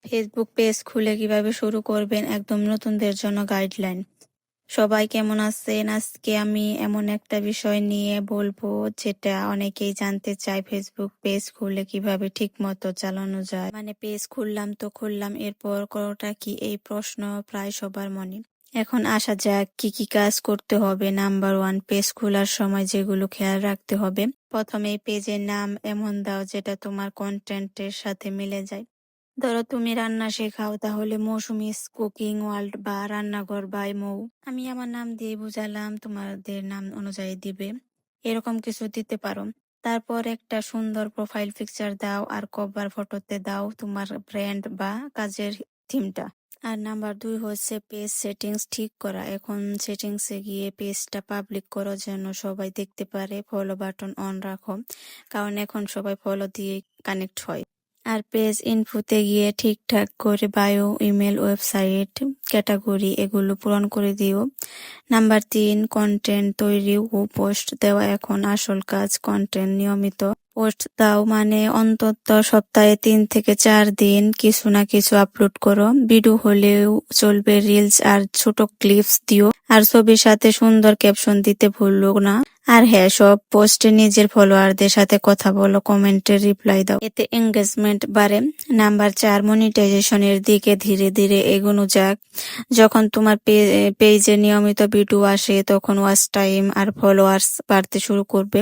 Facebook page খুলে কিভাবে শুরু করবেন একদম নতুনদের জন্য গাইডলাইন। সবাই কেমন আছেন? আজকে আমি এমন একটা বিষয় নিয়ে বলবো যেটা অনেকেই জানতে চায়, ফেসবুক পেজ খুলে কিভাবে ঠিক মতো চালানো যায়। মানে পেজ খুললাম এরপর করোটা কি, এই প্রশ্ন প্রায় সবার মনে। এখন আসা যাক কি কি কাজ করতে হবে। নাম্বার 1, পেজ খোলার সময় যেগুলো খেয়াল রাখতে হবে। প্রথমে পেজের নাম এমন দাও যেটা তোমার কন্টেন্টের সাথে মিলে যায়। ধরো তুমি রান্না শেখাও, তাহলে মৌসুমীস কুকিং ওয়ার্ল্ড বা রান্নাঘর বাই মৌ। আমি আমার নাম দিয়ে বুঝালাম, তোমাদের নাম অনুযায়ী দিবে। এরকম কিছু দিতে পারো। তারপর একটা সুন্দর প্রোফাইল পিকচার দাও আর কভার ফটোতে দাও তোমার ব্র্যান্ড বা কাজের থিমটা। আর নাম্বার 2 হচ্ছে পেজ সেটিংস ঠিক করা। এখন সেটিংসে গিয়ে পেজটা পাবলিক করো যেন সবাই দেখতে পারে। ফলো বাটন অন রাখো, কারণ এখন সবাই ফলো দিয়ে কানেক্ট হয়। আর পেজ ইনফোতে গিয়ে ঠিকঠাক করে বায়ো, ইমেল, ওয়েবসাইট, ক্যাটাগরি এগুলো পূরণ করে দিও। নাম্বার 3, কন্টেন্ট তৈরি ও পোস্ট দেওয়া এখন আসল কাজ। কন্টেন্ট নিয়মিত পোস্ট দাও, মানে অন্তত সপ্তাহে 3 থেকে 4 দিন কিছু না কিছু আপলোড করো। ভিডিও হলেও চলবে, রিলস আর ছোট ক্লিপস দিও। আর ছবির সাথে সুন্দর ক্যাপশন দিতে ভুলো না। আর হ্যাঁ, সব পোস্টে নিজের ফলোয়ারদের সাথে কথা বলো, কমেন্টের রিপ্লাই দাও, এতে এঙ্গেজমেন্ট বাড়ে। নাম্বার 4, মনিটাইজেশনের দিকে ধীরে ধীরে এগোনো যাক। যখন তোমার পেজে নিয়মিত ভিডিও আসে তখন ওয়াচ টাইম আর ফলোয়ার্স বাড়তে শুরু করবে।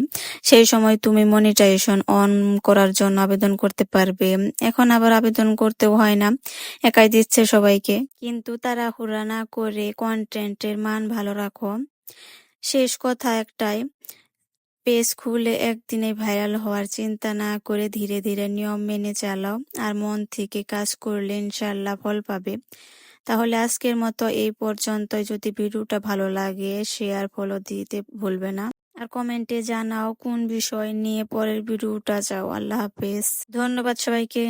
সেই সময় তুমি মনিটাইজেশন অন করার জন্য আবেদন করতে পারবে। এখন আবার আবেদন করতেও হয় না, একাই দিচ্ছে সবাইকে। কিন্তু তাড়াহুড়া না করে কন্টেন্টের মান ভালো রাখো। শেষ কথা একটাই, পেজ খুলে একদিনে ভাইরাল হওয়ার চিন্তা না করে ধীরে ধীরে নিয়ম মেনে চালাও। আর মন থেকে কাজ করলে ইনশাল্লাহ ফল পাবে। তাহলে আজকের মতো এই পর্যন্তই। যদি ভিডিওটা ভালো লাগে শেয়ার, ফলো দিতে ভুলবে না। আর কমেন্টে জানাও কোন বিষয় নিয়ে পরের ভিডিওটা চাও। আল্লাহ হাফেজ, ধন্যবাদ সবাইকে।